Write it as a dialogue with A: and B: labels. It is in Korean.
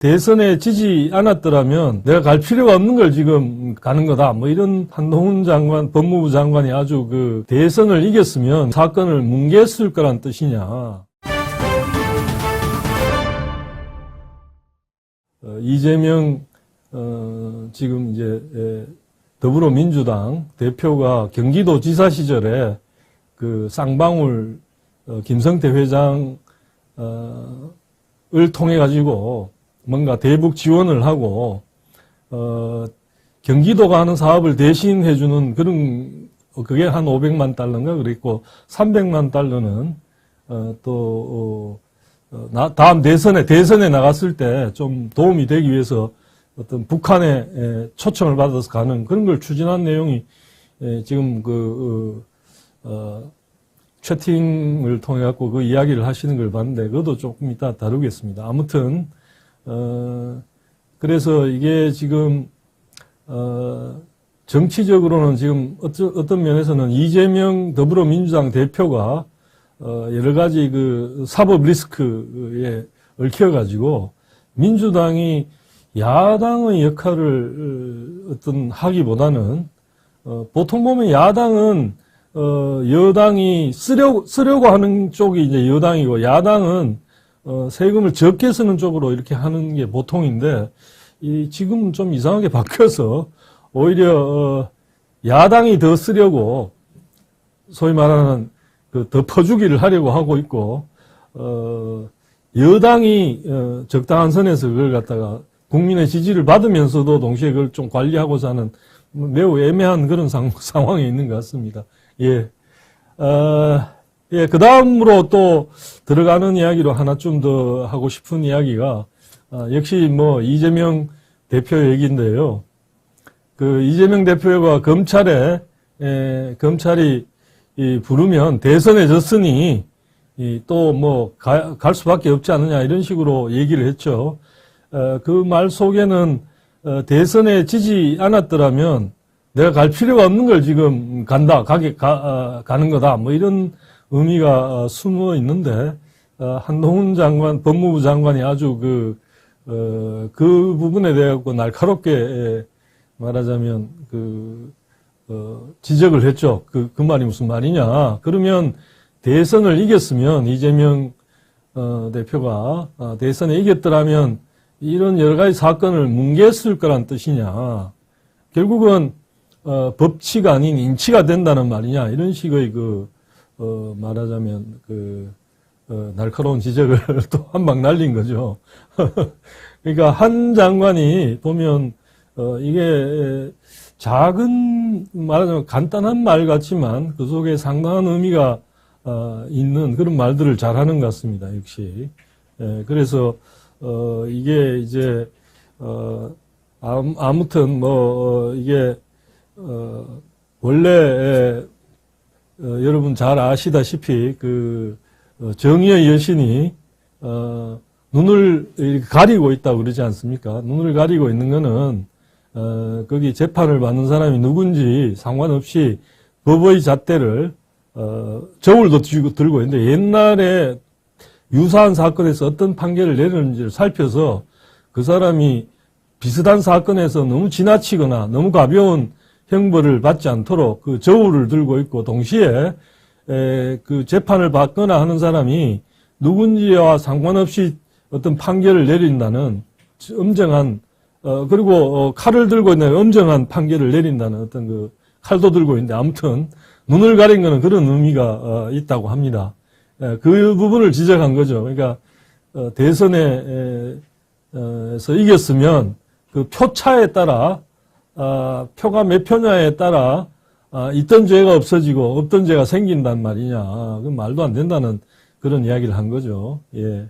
A: 대선에 지지 않았더라면 내가 갈 필요가 없는 걸 지금 가는 거다. 뭐 이런 한동훈 장관, 법무부 장관이 아주 그 대선을 이겼으면 사건을 뭉갰을 거란 뜻이냐. 이재명, 지금 이제, 더불어민주당 대표가 경기도지사 시절에 그 쌍방울, 김성태 회장, 을 통해 가지고 뭔가 대북 지원을 하고, 경기도가 하는 사업을 대신해주는 그런, 그게 한 500만 달러인가 그랬고, 300만 달러는, 다음 대선에 나갔을 때 좀 도움이 되기 위해서 어떤 북한에 초청을 받아서 가는 그런 걸 추진한 내용이 지금 채팅을 통해 갖고 그 이야기를 하시는 걸 봤는데 그것도 조금 이따 다루겠습니다. 아무튼 그래서 이게 지금 정치적으로는 지금 어떤 면에서는 이재명 더불어민주당 대표가 여러 가지 그 사법 리스크에 얽혀가지고 민주당이 야당의 역할을 어떤 하기보다는 보통 보면 야당은 여당이 쓰려고 하는 쪽이 이제 여당이고 야당은 세금을 적게 쓰는 쪽으로 이렇게 하는 게 보통인데 지금은 좀 이상하게 바뀌어서 오히려 야당이 더 쓰려고 소위 말하는 더 퍼주기를 하려고 하고 있고 여당이 적당한 선에서 그걸 갖다가 국민의 지지를 받으면서도 동시에 그걸 좀 관리하고자 하는 매우 애매한 그런 상황에 있는 것 같습니다. 예. 그 다음으로 또 들어가는 이야기로 하나 좀 더 하고 싶은 이야기가, 역시 뭐 이재명 대표 얘기인데요. 그 이재명 대표가 검찰이 부르면 대선에 졌으니 또 뭐 갈 수밖에 없지 않느냐 이런 식으로 얘기를 했죠. 그 말 속에는 대선에 지지 않았더라면 내가 갈 필요가 없는 걸 지금 가는 거다. 뭐 이런 의미가 숨어 있는데, 한동훈 장관, 법무부 장관이 아주 그 부분에 대해 날카롭게 말하자면 지적을 했죠. 그 말이 무슨 말이냐. 그러면 대선을 이겼으면 이재명 대표가 대선에 이겼더라면 이런 여러 가지 사건을 뭉갰을 거란 뜻이냐. 결국은 법치가 아닌 인치가 된다는 말이냐. 이런 식의 말하자면 날카로운 지적을 또 한 방 날린 거죠. 그러니까 한 장관이 보면 이게 작은 말하자면 간단한 말 같지만 그 속에 상당한 의미가 있는 그런 말들을 잘하는 것 같습니다. 역시. 그래서 이게 이제 아무튼 이게 원래 여러분 잘 아시다시피 정의의 여신이 눈을 가리고 있다고 그러지 않습니까? 눈을 가리고 있는 거는 거기 재판을 받는 사람이 누군지 상관없이 법의 잣대를 저울도 들고 있는데 옛날에 유사한 사건에서 어떤 판결을 내렸는지를 살펴서 그 사람이 비슷한 사건에서 너무 지나치거나 너무 가벼운 형벌을 받지 않도록 그 저울을 들고 있고 동시에 그 재판을 받거나 하는 사람이 누군지와 상관없이 어떤 판결을 내린다는 엄정한 그리고 칼을 들고 있는 엄정한 판결을 내린다는 어떤 칼도 들고 있는데 아무튼 눈을 가린 거는 그런 의미가 있다고 합니다. 그 부분을 지적한 거죠. 그러니까 대선에서 이겼으면 그 표차에 따라 표가 몇 표냐에 따라 있던 죄가 없어지고 없던 죄가 생긴단 말이냐. 그 말도 안 된다는 그런 이야기를 한 거죠. 예.